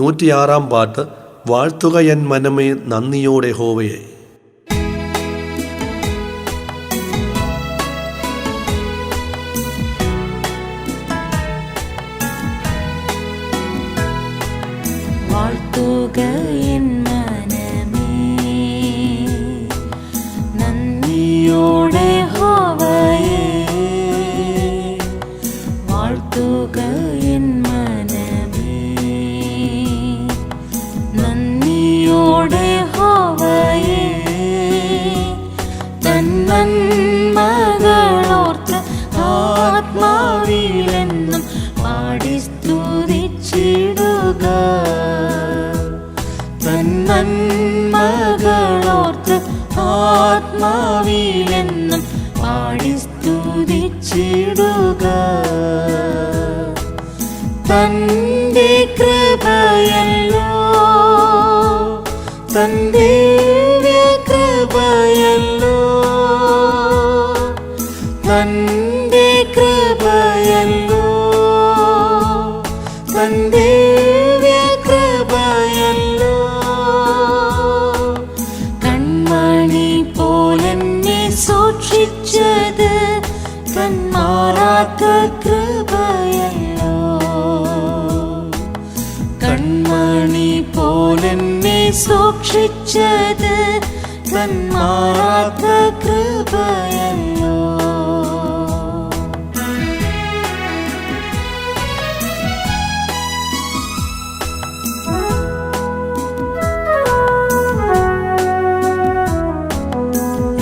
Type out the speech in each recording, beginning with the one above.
106 പാട്ട്. വാഴ്ത്തുക എൻ മനമേ നന്ദിയോടെ യഹോവയെ. വാഴ്ത്തുക എൻ മനമേ നന്ദിയോടെ യഹോവയെ. വാഴ്ത്തുക എൻ മനമേ നന്ദിയോടെ യഹോവയെ. തൻ നന്മകളോർത്ത് ആത്മാവിലെന്നും പാടി സ്തുതിച്ചിടുക. തൻ നന്മകളോർത്ത് ആത്മാവിലെന്നും പാടി സ്തുതിച്ചിടുക. തന്റെ കൃപയല്ലോ, തൻ ദിവ്യ കൃപയല്ലോ, തന്റെ കൃപയല്ലോ, തൻ ദിവ്യ കൃപയല്ലോ. കൺമണി പോലെന്നെ സൂക്ഷിച്ചത് തൻ മാറാത്ത കൃപയല്ലോ. കൺമണി പോലെന്നെ സൂക്ഷിച്ചത് തൻ മാറാത്ത കൃപയല്ലോ.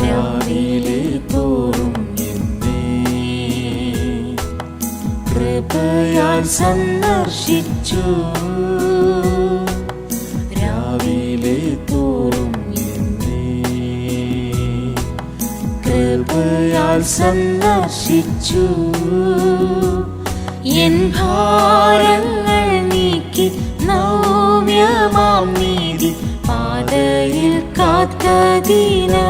രാവിലെ തോറും എന്നെ കൃപയാൽ സന്ദർശിച്ചു. രാവിലെ തോറും എന്നെ കൃപയാൽ സന്ദർശിച്ചു. എൻ ഭാരങ്ങൾ നീക്കി നവ്യമാം നീതി പാതയിൽ കാത്തതിനാൽ.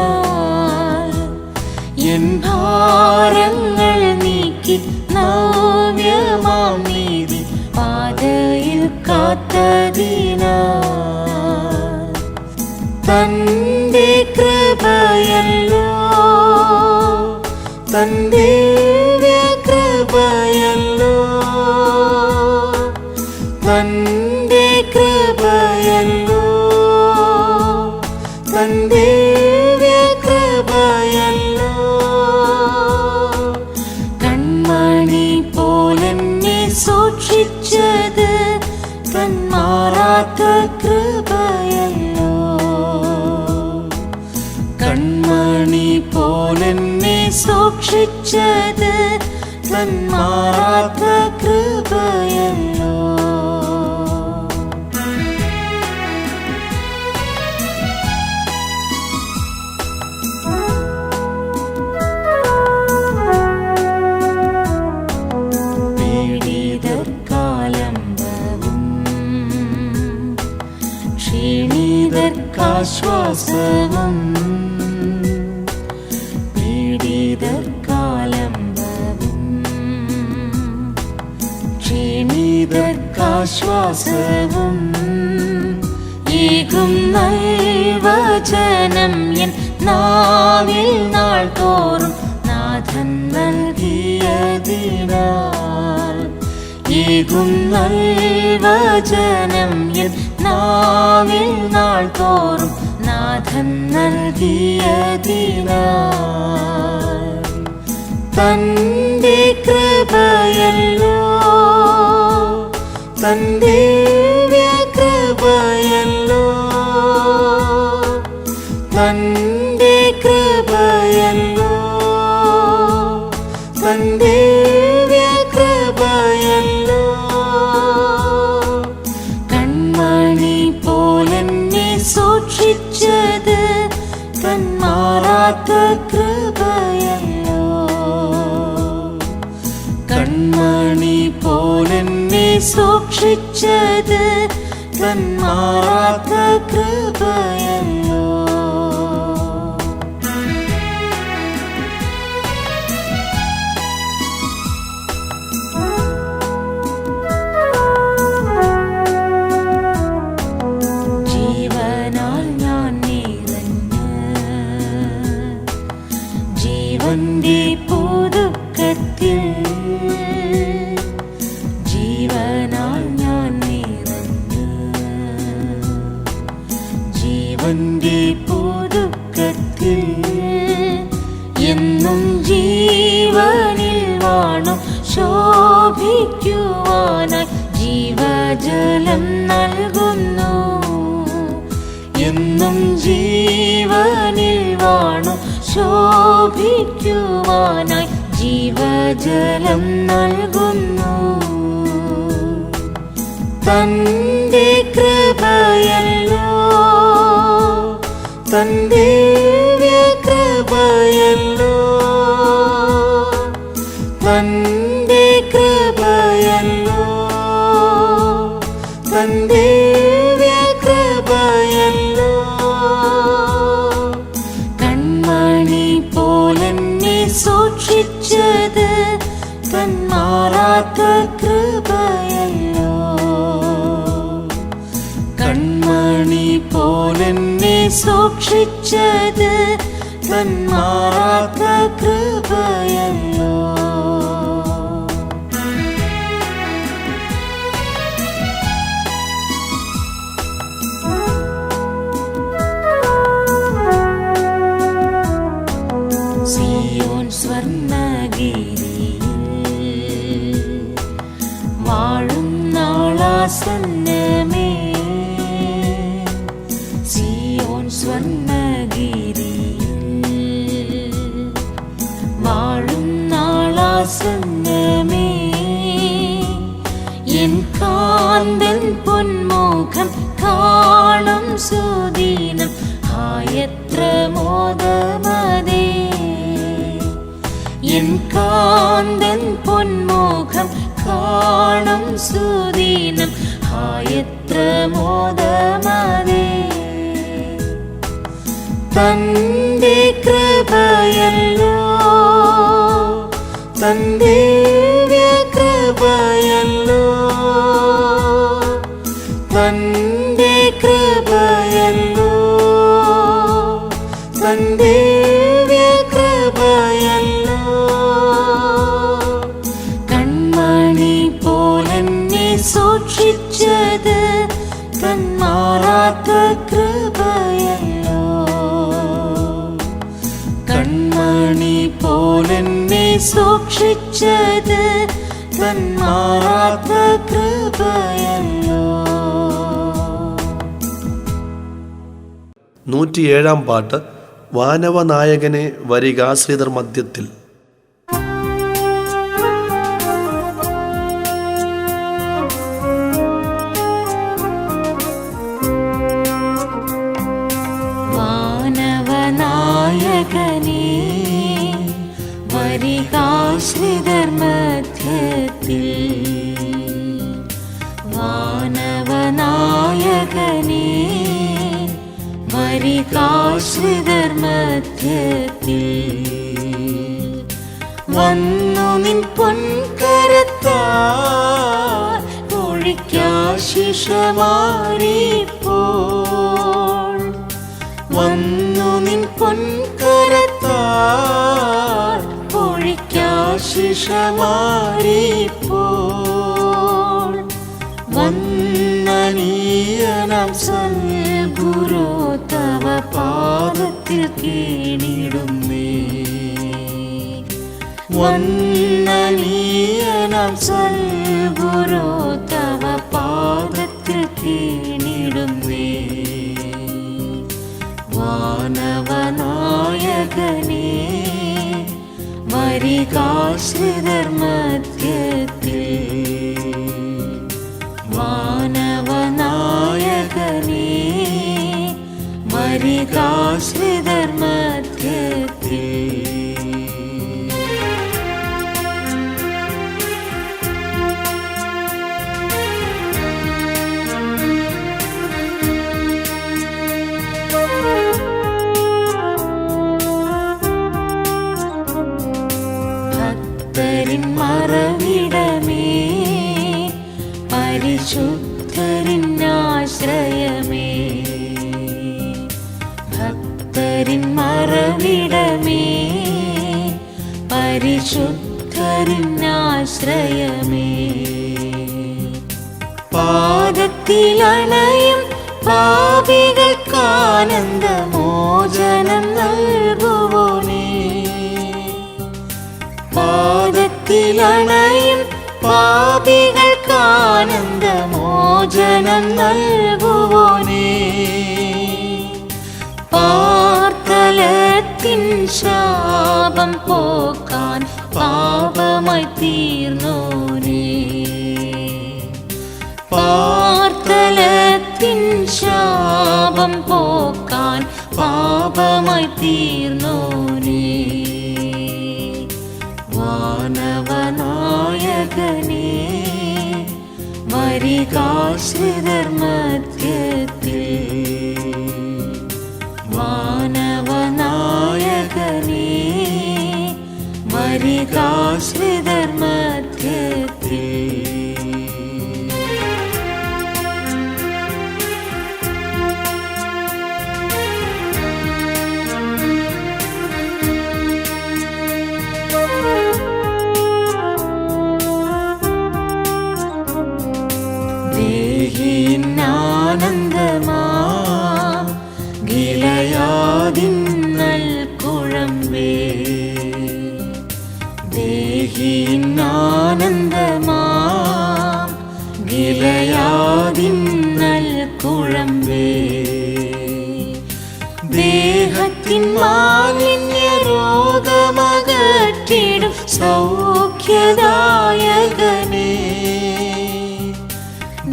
എൻ ഭാരങ്ങൾ നീക്കി നവ്യമാം നീതി പാതയിൽ കാത്തതിനാൽ. തന്റെ കൃപയല്ലോ, തൻ ദിവ്യ കൃപയല്ലോ, തന്റെ കൃപയല്ലോ, തൻ ദിവ്യ കൃപയല്ലോ. കൺമണി പോലെന്നെ സൂക്ഷിച്ചത് തൻ മാറാത്ത കൃപയല്ലോ. കൺമണി പോലെന്നെ സൂക്ഷിച്ചത് തൻ മാറാത്ത കൃപയല്ലോ. പീഡിതർക്കാലംബവും ക്ഷീണിതർക്കാശ്വാസവും. പീഡിതർക്കാലംബവും ക്ഷീണിതർക്കാശ്വാസവും. ഏകും നൽവചനം എൻ നാവിൽ നാൾ തോറും നാഥൻ നൽകിയതിനാൽ. ഏകും നൽവചനം എൻ നാവിൽ നാൾ തോറും നാഥൻ നൽകിയതിനാൽ. തന്റെ കൃപയല്ലോ, തൻ ദിവ്യ കൃപയല്ലോ, തന്റെ കൃപയല്ലോ, തൻ ദിവ്യ കൃപയല്ലോ. കൺമണി പോലെന്നെ സൂക്ഷിച്ചത് തൻ മാറാത്ത കൃപയല്ലോ. കൺമണി പോലെന്നെ സൂക്ഷിച്ചത് തൻ മാറാത്ത കൃപയല്ലോ. നൽകുന്നു. എന്നും ജീവനിൽ വാണു ശോഭിക്കുവാനായി ജീവജലം നൽകുന്നു. തന്റെ കൃപയല്ലോ, തന്റെ കൃപയല്ലോ, തന്റെ കൃപയല്ലോ, തന്റെ കൃപയല്ലോ. കൺമണി പോലെന്നെ സൂക്ഷിച്ചത് തന്മാറാത്ത കൃപയല്ലോ. കൺമണി പോലെന്നെ സൂക്ഷിച്ചത് തന്മാറാത്ത കൃപയല്ലോ. സിയോൻ സ്വർണ്ണഗിരിയിൽ വാഴും നാളാസന്നമേ. സിയോൻ സ്വർണ്ണഗിരിയിൽ വാഴും നാളാസന്നമേ. എൻ കാന്തൻ പൊന്മുഖം കാണും സുദീനം ആയത്ര മോദമതേ. എൻ കാന്തൻ പൊന്മുഖം കാണും സുദീനം ആയത്ര മോദമതേ. തന്റെ കൃപയല്ലോ, തന്റെ കൃപയല്ലോ, തന്റെ കൃപയല്ലോ, തന്റെ കൃപയല്ലോ. കൺമണി പോലെന്നെ സൂക്ഷിച്ചത് തന്മാറാത്ത കൃപയല്ലോ. കൺമണി പോലെന്നെ സൂക്ഷിച്ചത് തന്മാറാത്ത കൃപയല്ലോ. 107 പാട്ട് വാനവനായകനെ വരികാശ്രിതർ മധ്യത്തിൽ. വാനവനായകനെ വരികാശ്രിതർ മധ്യത്തിൽ. വാനവനായകനെ വരികാശ്രിതർ മധ്യത്തിൽ. വന്നു നിൻ പൊൻകരത്താൽ ഒഴിക്കാശിഷമാരിപ്പോൾ. വന്നു നിൻ പൊൻകരത്താൽ ഒഴിക്കാശിഷമാരിപ്പോൾ. വന്ദനീയനാം സൽഗുരോ തവ പാദത്തിൽ കീണിടുന്നേ. വന്ദനീയനാം സൽഗുരോ തവ പാദത്തിൽ കീണിടുന്നേ. വാനവനായകനെ വരികാശ്രിതർ മധ്യത്തിൽ. വാനവനായകനെ വരികാശ്രിതർ മധ്യത്തിൽ. ഭക്തരിൻ മറവിടമേ, പരിശുദ്ധരിൻ ആശ്രയമേ. ഭക്തരിൻ മറവിടമേ, പരിശുദ്ധരിൻ ആശ്രയമേ. പാദത്തിലണയും പാപികൾക്കാനന്ദമോചനം നൽകുവോനേ. പാദത്തിലണയും പാപികൾക്കാനന്ദമോചനം മോചനം നൽകുവോനേ. പാർത്തലത്തിൻ ശാപം പോക്കാൻ പാപമായി തീർന്നോനേ. പാർത്തലത്തിൻ ശാപം പോക്കാൻ പാപമായി തീർന്നോനേ. വാനവനായകനേ വരികാശ്രിതർ മധ്യത്തിൽ. വാനവനായകനേ വരികാശ്രിതർ മധ്യത്തിൽ. ആനന്ദമാം ഗിലയാദിൻ നൽകുഴമ്പേ. ദേഹിൻ ആനന്ദമാം ഗിലയാദിൻ നൽകുഴമ്പേ. ദേഹത്തിൻ മാലിന്യ രോഗമകറ്റിടും സൗഖ്യദായകനേ.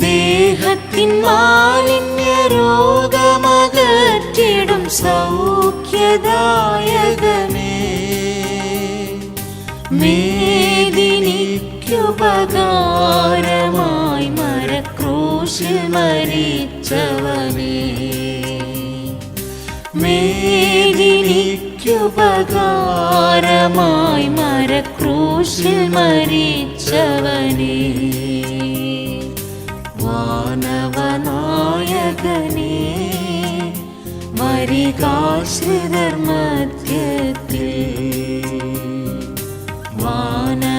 ദേഹത്തിൻ മാലിന്യ രോഗമകറ്റിടും സൗഖ്യദായകനേ. മേദിനിക്കുപകാരമായി മരക്രൂശിൽ മരിച്ചവനേ. മേദിനിക്കുപകാരമായി മരക്രൂശിൽ മരിച്ചവനേ. വാനവനായകനേ വരികാശ്രിതർ മധ്യത്തിൽ. വാനവനായകനേ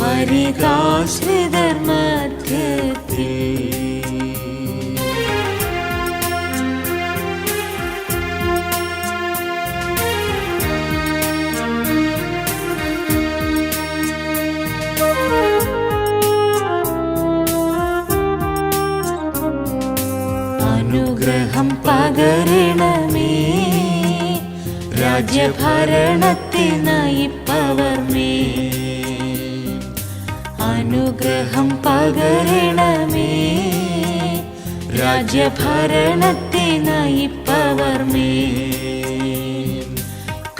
വരികാശ്രിതർ മധ്യത്തിൽ. അനുഗ്രഹം പകരണമേ രാജ്യഭരണത്തെ നയിപ്പവർ മേ. അനുഗ്രഹം പകരണമേ രാജ്യഭരണത്തെ നയിപ്പവർ മേ.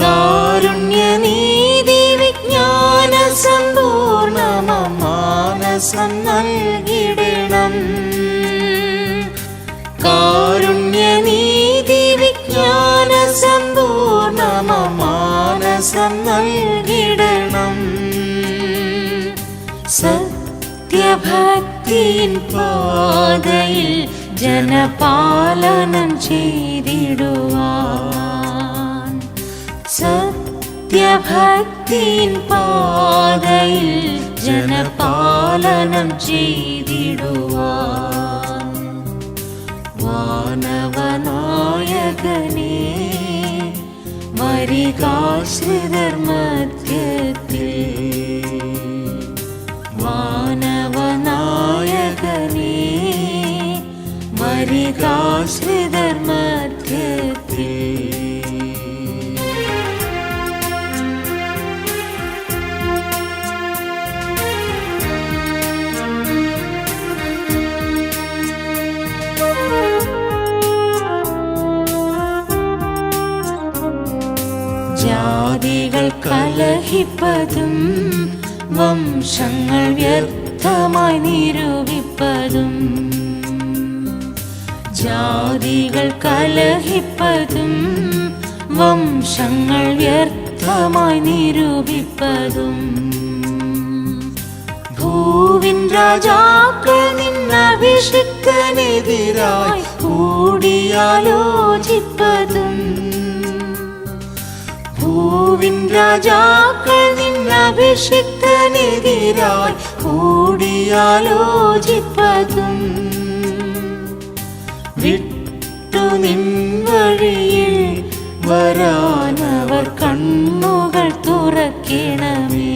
കാരുണ്യനീതി വിജ്ഞാന സമ്പൂർണമ മാനസം നൽകിടണം. കാരുണ്യനീതി വിജ്ഞാന സമ്പൂർണമ മാനസം നൽകിടണം. സത്യഭക്തിൻ പാതയിൽ ജനപാലനം ചെയ്തിടുവാൻ. സത്യഭക്തിൻ പാതയിൽ ജനപാലനം ചെയ്തിടുവാൻ. വാനവനായകനേ വരികാശ്രിതർ മധ്യത്തിൽ. വാനവനായകനേ വരികാശ്രിതർ മധ്യത്തിൽ. ജാതികൾ കലഹിപ്പതും വംശങ്ങൾ വ്യർത്ഥമായി നിരൂപിപ്പതും. ജാതികൾ കലഹിപ്പതും വംശങ്ങൾ വ്യർത്ഥമായി നിരൂപിപ്പതും. ഭൂവിൻ രാജാക്കൾ നിന്നഭിഷിക്തനെതിരായി കൂടിയാലോചിപ്പതും. ഭൂവിൻ രാജാക്കൾ നിന്നഭിഷിക്തനെതിരായി കൂടിയാലോചിപ്പതും. വിട്ടു നിൻ വഴിയിൽ വരാനവർ കണ്ണുകൾ തുറക്കണമേ.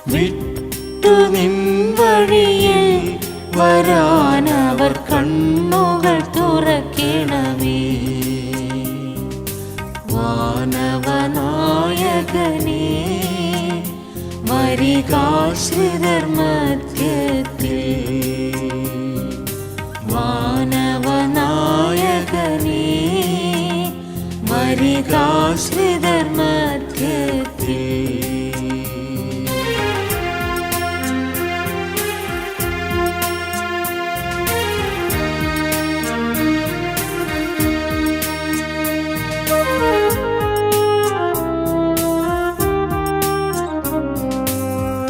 വിട്ടു നിൻ വഴിയിൽ വരാനവർ കണ്ണുകൾ തുറക്കണമേ. വാനവനായകനേ വരികാശ്രിതർ മധ്യത്തിൽ. വാനവനായകനേ വരികാശ്രിതർ മധ്യത്തിൽ.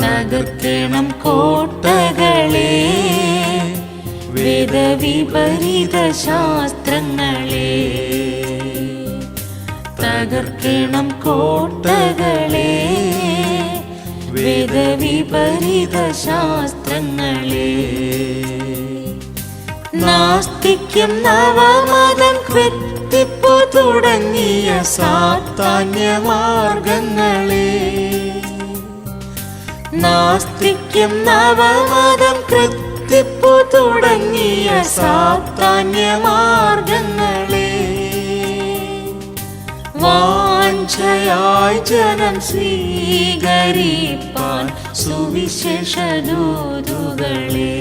തകർക്കണം കോട്ടകളെ, വേദവിപരീത ശാസ്ത്രങ്ങളെ. തകർക്കണം കോട്ടകളെ, വേദവിപരീത ശാസ്ത്രങ്ങളെ. നാസ്തിക്യം നവമതം കൃത്തിപ്പു തുടങ്ങിയ സാത്താന്യമാർഗങ്ങളെ. നാസ്തിക്യം നവമതം കൃത്തിപ്പു തുടങ്ങിയ സാത്താന്യമാർഗങ്ങളെ. വാഞ്ചയായി ജനം സ്വീകരിപ്പാൻ സുവിശേഷദൂതുകളെ.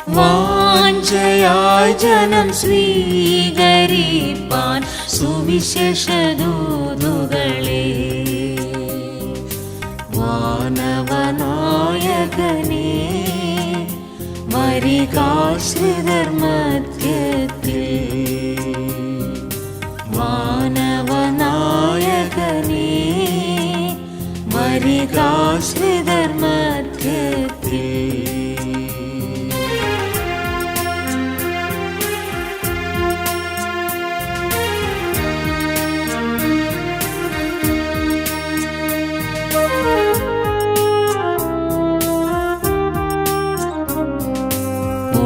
വാഞ്ചയായി ജനം സ്വീകരിപ്പാൻ സുവിശേഷദൂതുകളെ. വാനവനായകനേ വരികാശ്രിതർ മധ്യത്തിൽ. വാനവനായകനേ വരികാശ്രിതർ മധ്യത്തിൽ.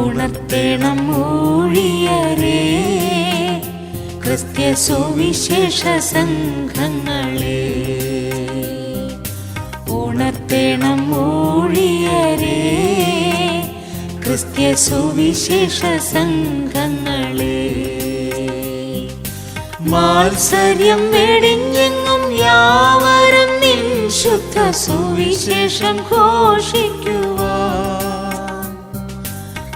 ഉണർത്തേണം ഊഴിയരെ, ക്രിസ്ത്യ സുവിശേഷ സംഘങ്ങളെ. ഉണർത്തേണം ഊഴിയരെ, ക്രിസ്ത്യ സുവിശേഷ സംഘങ്ങളെ. മാത്സര്യം വെടിഞ്ഞെങ്ങും യാവരും നിൻ ശുദ്ധ സുവിശേഷം ഘോഷിക്കുവാൻ.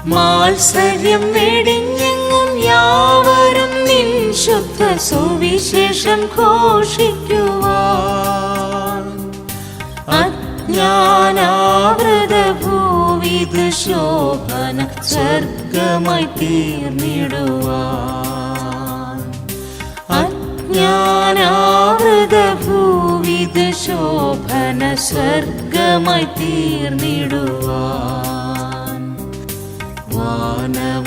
മാത്സര്യം വെടിഞ്ഞെങ്ങും യാവരും നിൻ ശുദ്ധ സുവിശേഷം ഘോഷിക്കുവാൻ. അജ്ഞാനാവൃത ഭൂവിത് ശോഭന സ്വർഗമായി തീർന്നിടുവാൻ. അജ്ഞാനാവൃത ഭൂവിത് ശോഭന സ്വർഗമായി തീർന്നിടുവാൻ. വാനവനായകനേ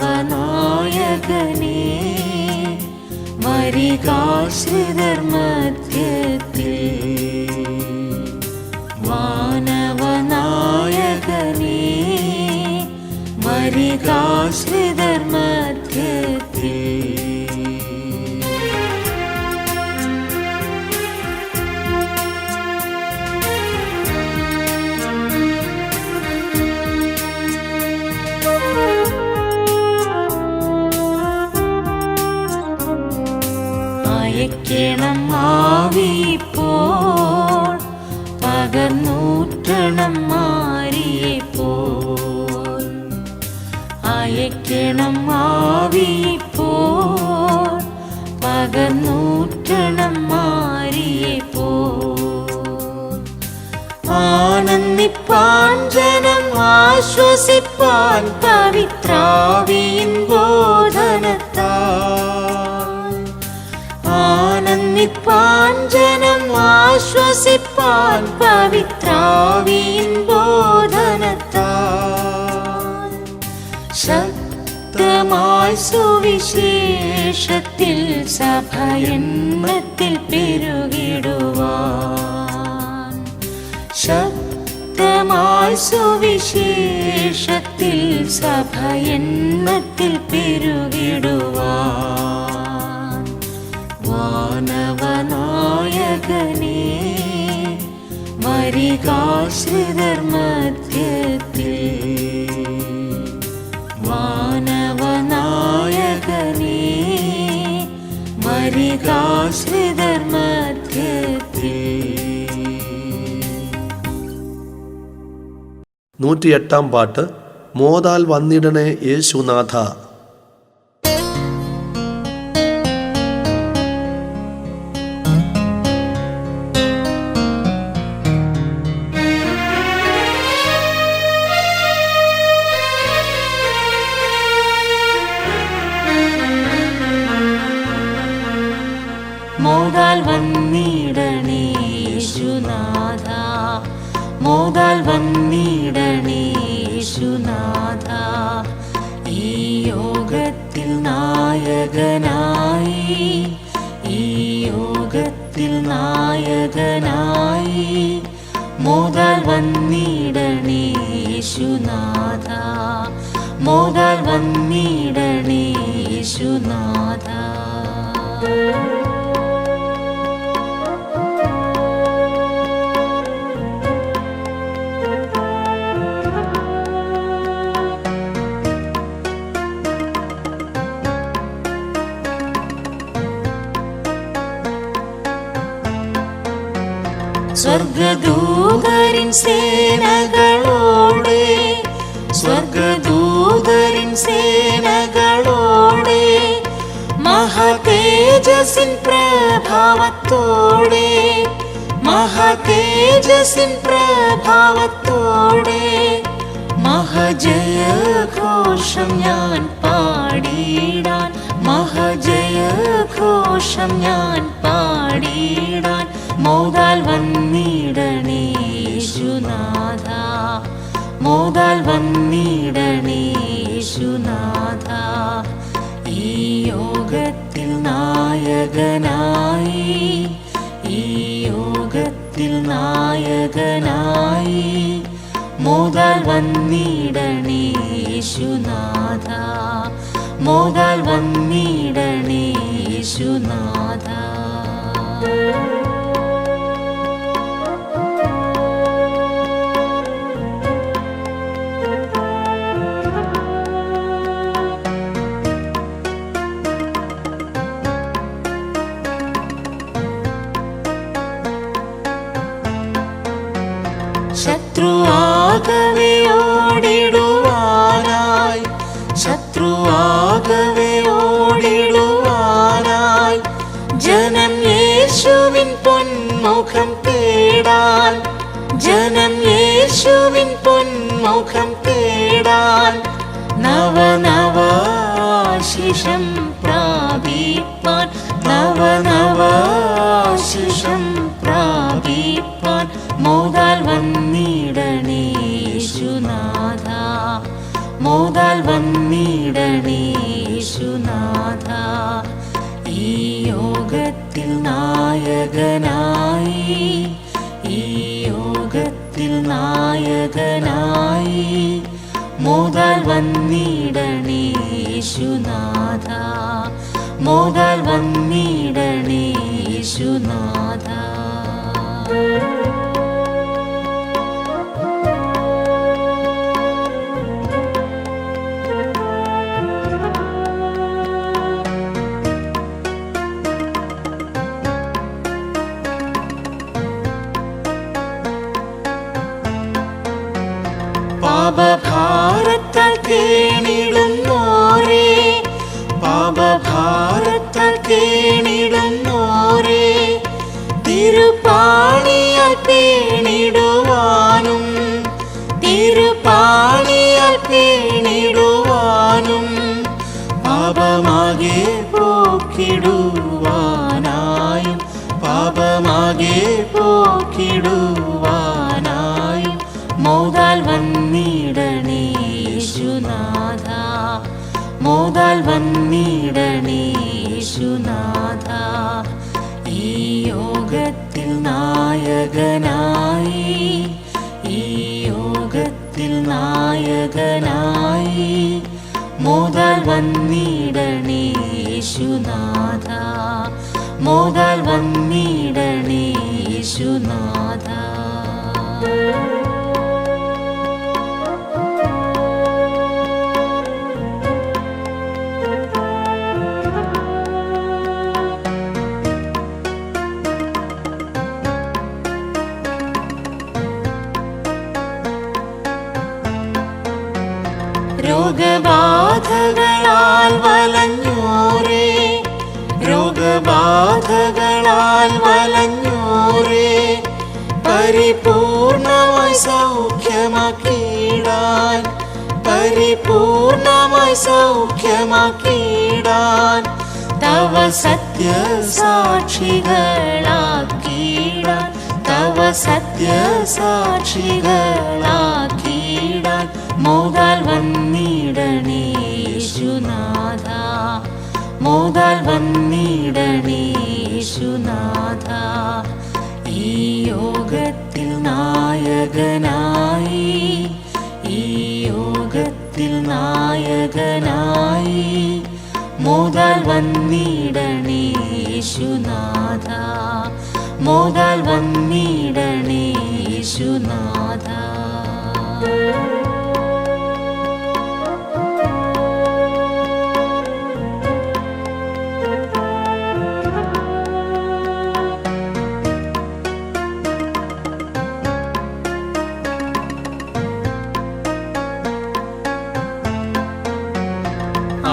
വരികാശ്രിതർ മധ്യത്തിൽ. വാനവനായകനേ വരികാശ്രിതർ മധ്യത്തിൽ. അയക്കണം ആവിപ്പോൾ, പകർന്നൂറ്റണം മാറിയപ്പോൾ. അയക്കണം ആവിപ്പോൾ, പകർന്നൂറ്റണം മാറിയപ്പോൾ. ആനന്ദിപ്പാൻ ജനം ആശ്വസിപ്പാൻ പവിത്രാവിൻ ബോധനത്താൽ. ആനന്ദിപ്പാൻ ജനം ആശ്വസിപ്പാൻ പവിത്രാവിൻ ബോധനത്താൽ. ശക്തമായി സുവിശേഷത്തിൽ സഭയന്മത്തിൽ പെരുകിടുവാൻ. ശക്തമായി സുവിശേഷത്തിൽ സഭയന്മത്തിൽ പെരുകിടുവാൻ. വാനവനായകനേ വരിക മരികാശ്രിതർ മധ്യത്തിൽ വാനവനായകനേ മരികാശ്രിതർ മധ്യത്തിൽ. 108 പാട്ട്. മോതാൽ വന്നിടണേ യേശുനാഥ. മോതാൽ വന്നിടണേ യേശുനാഥ മോതാൽ വന്നിടണേ യേശുനാഥ ഈ യോഗത്തിൽ നായകനായി ഈ യോഗത്തിൽ നായകനായി മോതാൽ വന്നിടണേ യേശുനാഥ മോതാൽ വന്നിടണേ യേശുനാഥ. സ്വർഗദൂതരിൻ സേനകളോടെ സ്വർഗദൂതരിൻ സേനകളോടെ മഹാതേജസ്സിൻ പ്രഭാവത്തോടെ മഹാതേജസ്സിൻ പ്രഭാവത്തോടെ മഹാജയഘോഷം ഞാൻ പാടിടാൻ മഹാജയഘോഷം ഞാൻ പാടിടാൻ മോതാൽ വന്നിടണേ യേശുനാഥ മോതാൽ വന്നിടണേ യേശുനാഥ ഈ യോഗത്തിൽ നായകനായി ഈ യോഗത്തിൽ നായകനായി മോതാൽ വന്നിടണേ യേശുനാഥ മോതാൽ വന്നിടണേ യേശുനാഥ. ശത്രുവാകവേ ഓടിടുവാനായി ശത്രുവാകവേ ഓടിടുവാനായി ജനം യേശുവിൻ പൊന്മുഖം തേടാൻ ജനം യേശുവിൻ പൊന്മുഖം തേടാൻ നവനവാശിഷം പ്രാപിപ്പാൻ നവനവാശിഷം പ്രാപിപ്പാൻ മോതാൽ വന്നിടണേ യേശുനാഥ മോതാൽ വന്നിടണേ യേശുനാഥ ഈ യോഗത്തിൽ നായകനായി ഈ യോഗത്തിൽ നായകനായി മോതാൽ വന്നിടണേ യേശുനാഥ മോതാൽ വന്നിടണേ യേശുനാഥ. പാപഭാരത്താൽ കേണിടുന്നോരേ പാപഭാരത്താൽ കേണിടുന്നോരേ തിരുപ്പാണിയാൽ പേണിടുവാനും തിരുപ്പാണിയാൽ പേണിടുവാനും പാപമാകെ പോക്കിടുവാനായും പാപമാകെ പോക്കിടുവാനായും മോതാൽ വന്നിടണേ യേശുനാഥ മോതാൽ വന്നിടണേ യേശുനാഥ ഈ യോഗത്തിൽ നായകനായി ഈ യോഗത്തിൽ നായകനായി മോതാൽ വന്നിടണേ യേശുനാഥ മോതാൽ വന്നിടണേ യേശുനാഥ. രോഗബാധകളാൽ വലഞ്ഞോരേ, രോഗബാധകളാൽ വലഞ്ഞോരേ, പരിപൂർണമായി സൗഖ്യമാക്കിയിടാൻ, പരിപൂർണമായി സൗഖ്യമാക്കിയിടാൻ, തവ സത്യസാക്ഷികളാക്കിയിടാൻ, തവ സത്യസാക്ഷികളാക്കിയിടാൻ മോദാൽ വന്നിടണേ യേശുനാഥ, മോദാൽ വന്നിടണേ യേശുനാഥ. ഈ യോഗത്തിൽ നായകനായി, ഈ യോഗത്തിൽ നായകനായി മോദാൽ വന്നിടണേ യേശുനാഥ, മോദാൽ വന്നിടണേ യേശുനാഥ.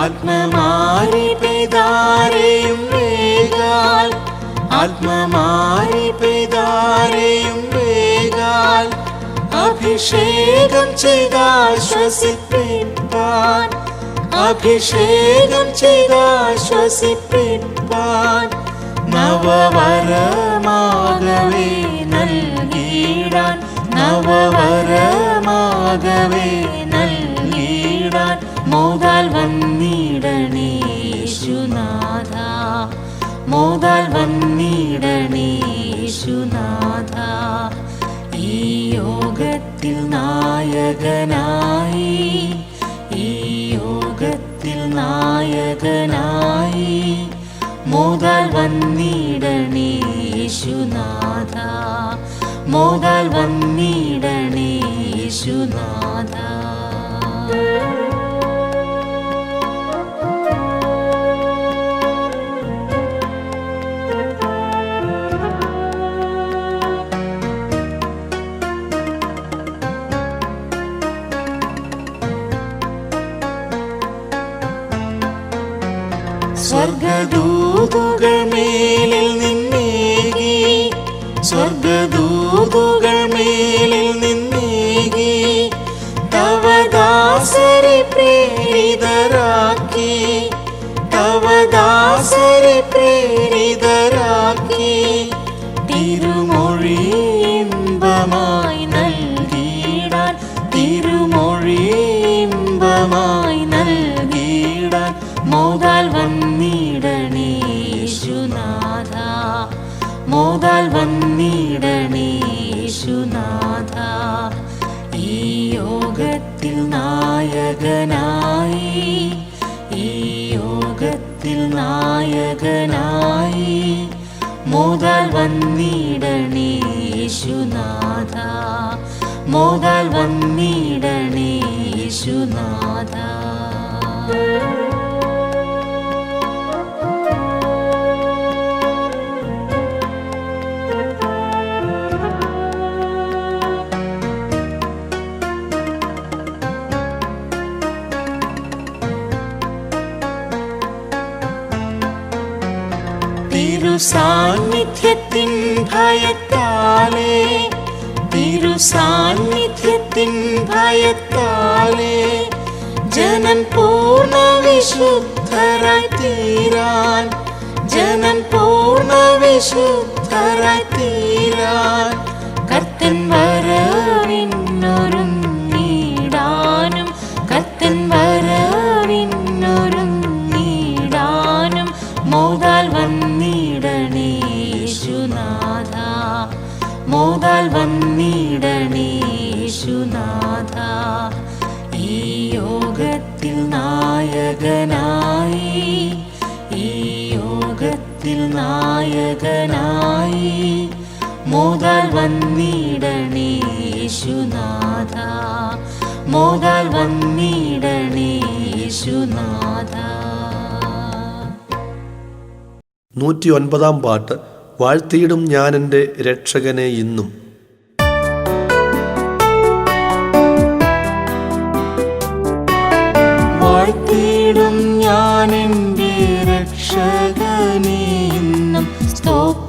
ആത്മമാരി പെയ്താരെയും വേഗാൽ, ആത്മമാരി പെയ്താരെയും വേഗാൽ, അഭിഷേകം ചെയ്താശ്വസിപ്പിപ്പാൻ, അഭിഷേകം ചെയ്താശ്വസിപ്പിപ്പാൻ, നവവരമാകവേ നൽകിയിടാൻ, നവവരമാകവേ നൽകിയിടാൻ മോദാൽ വന്നിടണേ യേശുനാഥ, മോദാൽ വന്നിടണേ യേശുനാഥ. ഈ യോഗത്തിൽ നായകനായി, ഈ യോഗത്തിൽ നായകനായി മോദാൽ വന്നിടണേ യേശുനാഥ, മോദാൽ വന്നിടണേ യേശുനാഥ. സ്വർഗദൂതുകൾ മേലിൽ നിന്നേകി, സ്വർഗദൂതുകൾ മേലിൽ നിന്നേകി, തവ ദാസരെ പ്രേരിതരാക്കി, തവ ദാസരെ പ്രേരിതരാക്കി, തിരുമൊഴി ഇമ്പമായി നൽകിയിടാൻ, തിരുമൊഴി ഇമ്പമായി നൽകിയിടാൻ മോദാൽ വന്നിടണേ യേശുനാഥ, മോദാൽ വന്നിടണേ യേശുനാഥ. ഈ യോഗത്തിൽ നായകനായി, ഈ യോഗത്തിൽ നായകനായി മോദാൽ വന്നിടണേ യേശുനാഥ, മോദാൽ വന്നിടണേ യേശുനാഥ. തിരുസാന്നിധ്യത്തിൻ ഭയത്താലേ, തിരുസാന്നിധ്യത്തിൻ ഭയത്താലേ ജനം പൂർണ്ണ വിശുദ്ധരായി തീരാൻ, ജനം പൂർണ്ണ വിശുദ്ധരായി തീരാൻ കർത്തൻ വരവിനൊരുങ്ങിടാനും, കർത്തൻ വരവിനൊരുങ്ങിടാനും മോദാൽ വന്നിടണേ യേശുനാഥ, മോദാൽ വന്നിടണേ യേശുനാഥ. ഈ യോഗത്തിൽ നായകനായി, ഈ യോഗത്തിൽ നായകനായി മോദാൽ വന്നിടണേ യേശുനാഥ, മോദാൽ വന്നിടണേ യേശുനാഥ. 109 പാട്ട്. വാഴ്ത്തിയിടും ഞാനെൻ്റെ രക്ഷകനെ ഇന്നും.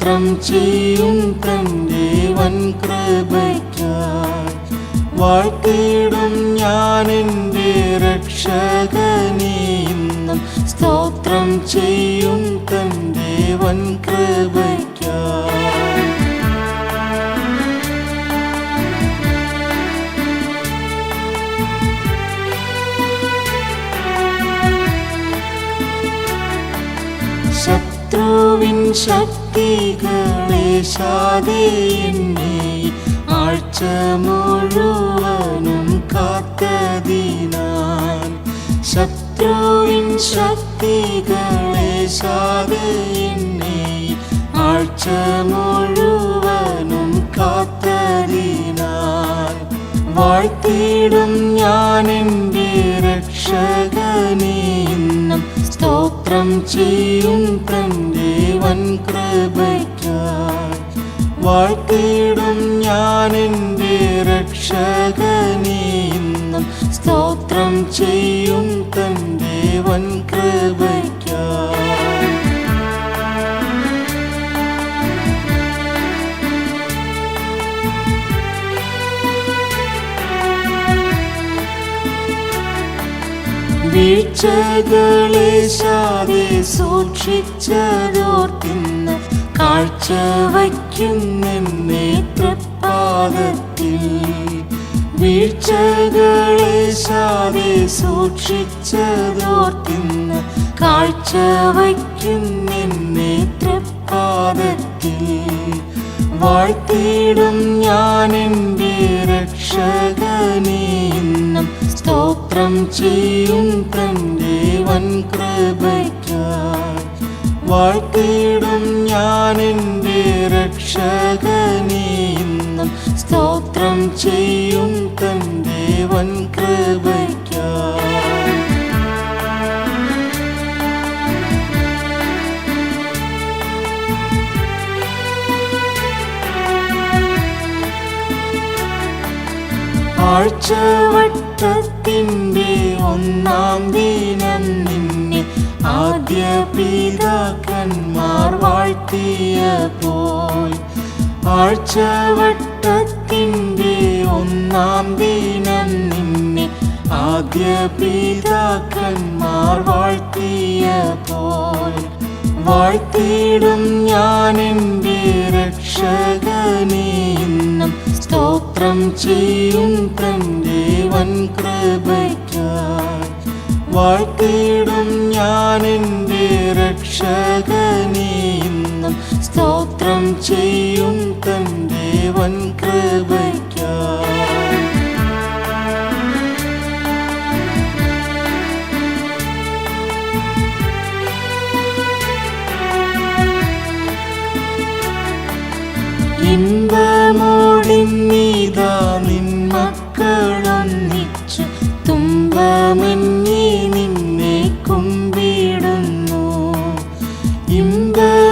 സ്തോത്രം ചെയ്യും തൻ്റെ വൻ കൃപയ്ക്കായി. വാഴ്ത്തിടും ഞാൻ എൻ്റെ രക്ഷകനെ ഇന്നും, സ്തോത്രം ചെയ്യും തൻ്റെ വൻ കൃപയ്ക്കായി. ശത്രുവിൻ ശക്തികളേശാതെ എന്നെ ആഴ്ച മുഴുവനും കാത്തതിനാൽ. ശത്രുവിൻ ശക്തികളേശാതെ എന്നെ ആഴ്ച മുഴുവനും കാത്തതിനാൽ. വാഴ്ത്തിടും ഞാൻ എൻ്റെ രക്ഷകനെ ഇന്നും, സ്തോത്രം ചെയ്യും തൻ്റെ വൻ കൃപയ്ക്കായി. വാഴ്ത്തിടും ഞാൻ എൻ്റെ രക്ഷകനെ ഇന്നും, സ്തോത്രം ചെയ്യും തൻ്റെ വൻ കൃപയ്ക്കായി. വീഴ്ചകളേശാതെ സൂക്ഷിച്ചതോർത്തിന്ന് കാഴ്ചവയ്ക്കുന്നെന്നെ തൃപ്പാദത്തിൽ. വീഴ്ചകളേശാതെ സൂക്ഷിച്ചതോർത്തിന്ന് കാഴ്ചവയ്ക്കുന്നെന്നെ തൃപ്പാദത്തിൽ. വാഴ്ത്തിടും ഞാൻ എൻ്റെ രക്ഷകനെ ഇന്നും, സ്തോത്രം ചെയ്യും തൻ്റെ വൻ കൃപയ്ക്കായി. വാഴ്ത്തിടും ഞാൻ എൻ്റെ രക്ഷകനെ ഇന്നും, സ്തോത്രം ചെയ്യും തൻ്റെ വൻ കൃപയ്ക്കായി. ആഴ്ചവട്ടത്തിൻ്റെ ഒന്നാം ദിനം നിന്നെ ആദ്യ പിതാക്കന്മാർ വാഴ്ത്തിയപ്പോൾ. ആഴ്ചവട്ടത്തിൻ്റെ ഒന്നാം ദിനം നിന്നെ ആദ്യ പിതാക്കന്മാർ വാഴ്ത്തിയപ്പോൾ. വാഴ്ത്തിടും ഞാൻ എൻ്റെ രക്ഷകനെ ഇന്നും, സ്തോത്രം ചെയ്യും തൻ്റെ വൻ കൃപയ്ക്കായി. വാഴ്ത്തിടും ഞാൻ എൻ്റെ രക്ഷകനെ ഇന്നും, സ്തോത്രം ചെയ്യും തൻ്റെ വൻ കൃപയ്ക്കായി. ഇമ്പമോടിന്നിതാ നിൻ മക്കളൊന്നിച്ചു തുമ്പമെന്നി നിന്നെ കുമ്പിടുന്നു. ഇമ്പമോടിന്നിതാ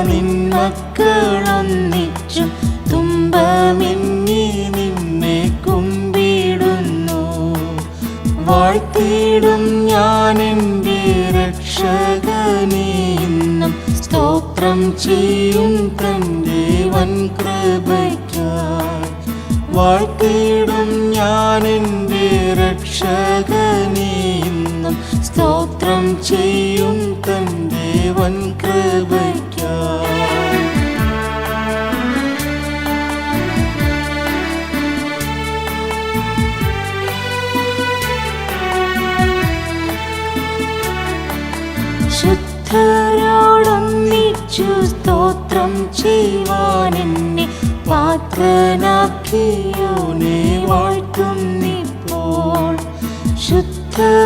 നിൻ മക്കളൊന്നിച്ചു തുമ്പമെന്നി നിന്നെ കുമ്പിടുന്നു. വാഴ്ത്തിടും ഞാൻ എൻ്റെ രക്ഷകനെ ഇന്നും, സ്തോത്രം ചെയ്യും തൻ്റെ വൻ കൃപയ്ക്കായി. വാഴ്ത്തിടും ഞാൻ എൻ്റെ രക്ഷകനെ ഇന്നും, സ്തോത്രം ചെയ്യും തൻ്റെ വൻ കൃപയ്ക്കായി. ശുദ്ധരോടൊന്നിച്ചു സ്തോത്രം ചെയ്യുവാൻ എന്നെ പാത്രനാക്കിയോനെ വാഴ്ത്തുന്നിപ്പോൾ. ശുദ്ധരോടൊന്നിച്ചു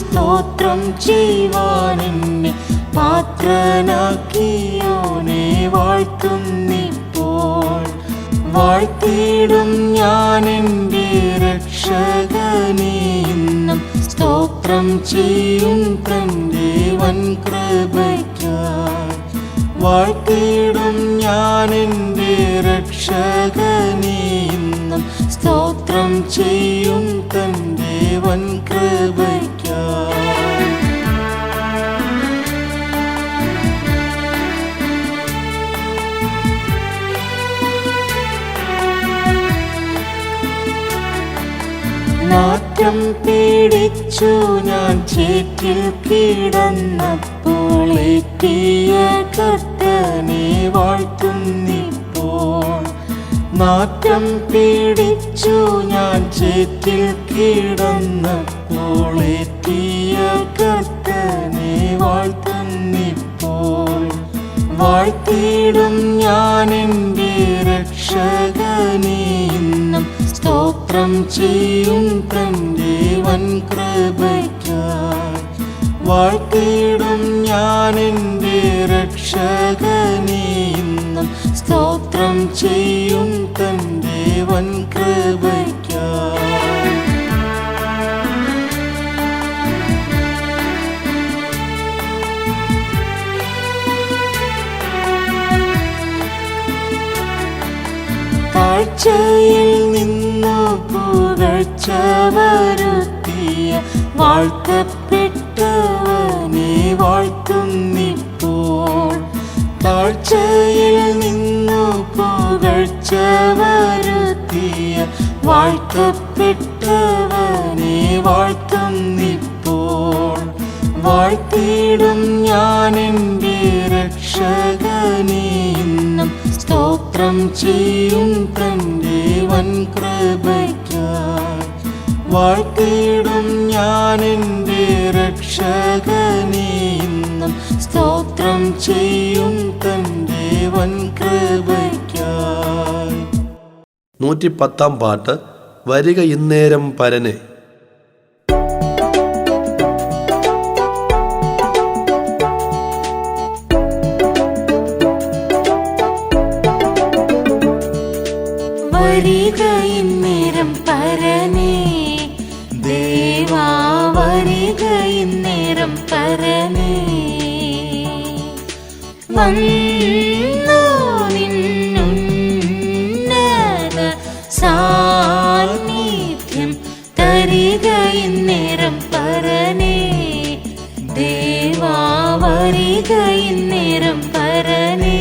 സ്തോത്രം ചെയ്യുവാൻ എന്നെ പാത്രനാക്കിയോനെ വാഴ്ത്തുന്നിപ്പോൾ. വാഴ്ത്തിടും ഞാൻ എൻ്റെ രക്ഷകനെ ഇന്നും, സ്തോത്രം ചെയ്യും തൻ്റെ വൻ കൃപയ്ക്കായി. വാഴ്ത്തിടും ഞാൻ എൻ്റെ രക്ഷകനെ ഇന്നും, സ്തോത്രം ചെയ്യും തൻ്റെ വൻ കൃപയ്ക്കായി. നാറ്റം പീഡിച്ചു ഞാൻ ചേറ്റിൽ കിടന്നപ്പോൾ ഏറ്റിയ കർത്തനെ വാഴ്ത്തുന്നിപ്പോൾ. നാറ്റം പീഡിച്ചു ഞാൻ ചേറ്റിൽ കിടന്നപ്പോൾ ഏറ്റിയ കർത്തനെ വാഴ്ത്തുന്നിപ്പോൾ. വാഴ്ത്തിയിടും ഞാൻ എൻ്റെ രക്ഷകനെ ഇന്നും, സ്തോത്രം ചെയ്യും തൻ്റെ വൻകൃപയ്ക്കായി. വാഴ്ത്തിയിടും ഞാൻ എൻ്റെ രക്ഷകനെ ഇന്നും, സ്തോത്രം ചെയ്യും തൻ്റെ വൻകൃപയ്ക്കായി. താഴ്ചയിൽ നിന്നു പുകഴ്ച വരുത്തിയ വാഴ്ത്തപ്പെട്ടവനെ വാഴ്ത്തുന്നിപ്പോൾ. താഴ്ചയിൽ നിന്നു പുകഴ്ച വരുത്തിയ വാഴ്ത്തപ്പെട്ടവനെ വാഴ്ത്തുന്നിപ്പോൾ. വാഴ്ത്തിയിടും ഞാൻ എൻ്റെ രക്ഷകനെ ഇന്നും, സ്തോത്രം ചെയ്യും തൻ്റെ വൻകൃപയ്ക്കായി. വാഴ്ത്തിയിടും ഞാൻ എൻ്റെ രക്ഷകനെ ഇന്നും, സ്തോത്രം ചെയ്യും തൻ്റെ വൻകൃപയ്ക്കായി. 110 പാട്ട്. വരിക ഇന്നേരം പരനെ. വരിക ഇന്നേരം പരനേ, ദേവാ വരിക ഇന്നേരം പരനേ. വന്നു നിന്നുന്നത സാന്നിധ്യം തരിക ഇന്നേരം പരനേ, ദേവാ വരിക ഇന്നേരം പരനേ.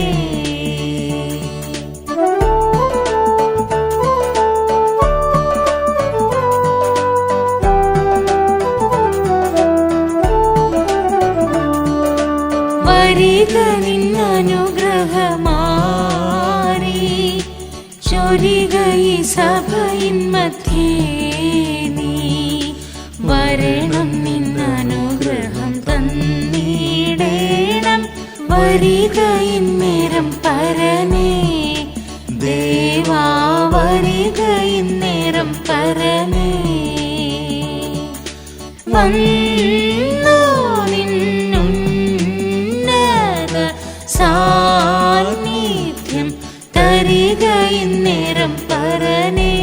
വരിക നിന്നനുഗ്രഹമാരി ചൊരിക ഈ സഭയിൻ മധ്യേ നീ. വരണം നിന്നനുഗ്രഹം തന്നിടേണം. വരിക ഇന്നേരം പരനേ, ദേവാ വരിക ഇന്നേരം പരനേ. വന്നു നിന്നുന്നത സാന്നിധ്യം തരിക ഇന്നേരം പരനേ,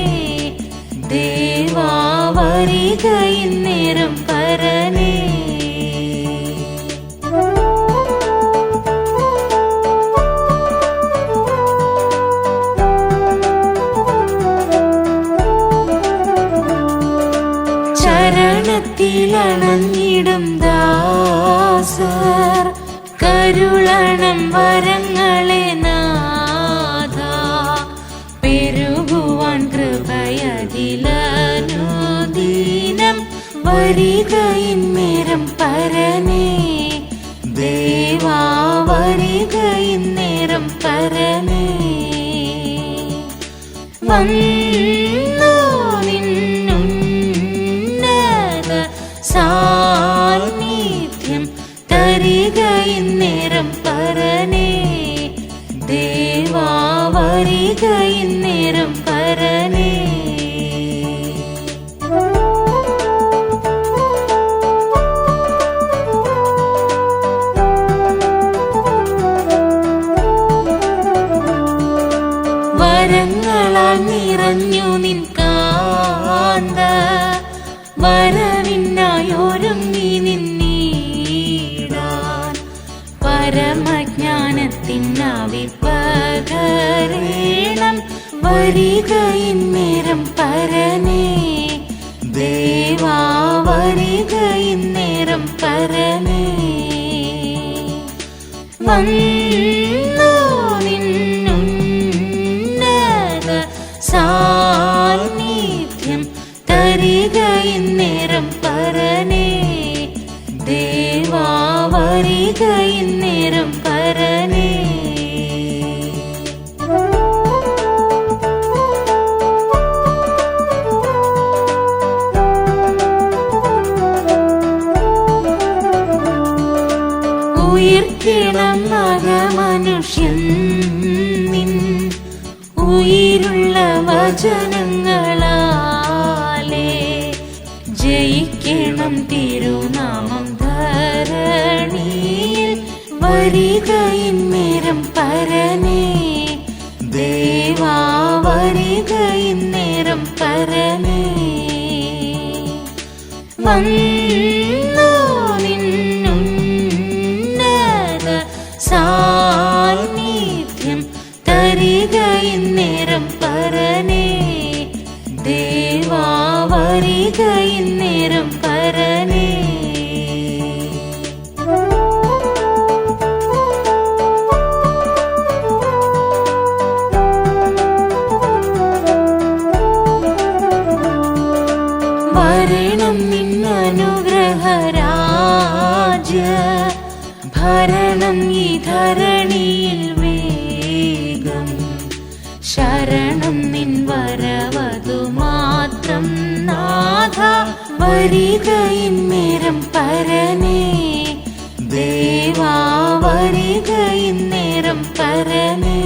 ദേവാ വരിക ഇന്നേരം പരനേ. ചരണത്തിലണഞ്ഞിടും ദാസർ കരുളണം വരങ്ങളെ നാഥ. പെരുകുവാൻ കൃപയതിലനുദീനം വരിക ഇന്നേരം പരനേ, ദേവാ വരിക ഇന്നേരം പരനേ. വന്നു നിന്നുന്നത സാന്നിധ്യം തരിക ഇന്നേരം പരനേ, ദേവാ വരിക ഇന്നേരം പരനേ. വരങ്ങളാൽ നിറഞ്ഞു നിൻ കാന്ത, വരവിനായൊരുങ്ങി നിന്നീടാൻ. പരമജ്ഞാനത്തിനാവിൽ പകരേണം വരിക ഇന്നേരം പരനേ, ദേവാ വരിക ഇന്നേരം പരനേ. വന്നു നിന്നുന്നത സാന്നിധ്യം തരിക വരിക ഇന്നേരം പരനേ ദേവാ വരിക ഇന്നേരം പരനേ ഉയർക്കണം മകമനുഷ്യൻ നിൻ ഉயிருള്ള വചനങ്ങളാലേ ജയിക്കണം തിരുനാമം ധരണിയിൽ വരിക ഇന്നേരം പരനേ ദേവാ വരിക ഇന്നേരം പരനേ വന്നു നിന്നുന്നത സാന്നിധ്യം തരിക ഇന്നേരം പരനേ ദേവാ വരിക ഇന്നേരം പരനേ വരണം നിന്നനുഗ്രഹരാജ ഭരണം ഈ ധരണിയിൽ വേഗം ശരണം നിൻ വരവതു മാത്രം നാഥ വരിക ഇന്നേരം പരനേ ദേവാ വരിക ഇന്നേരം പരനേ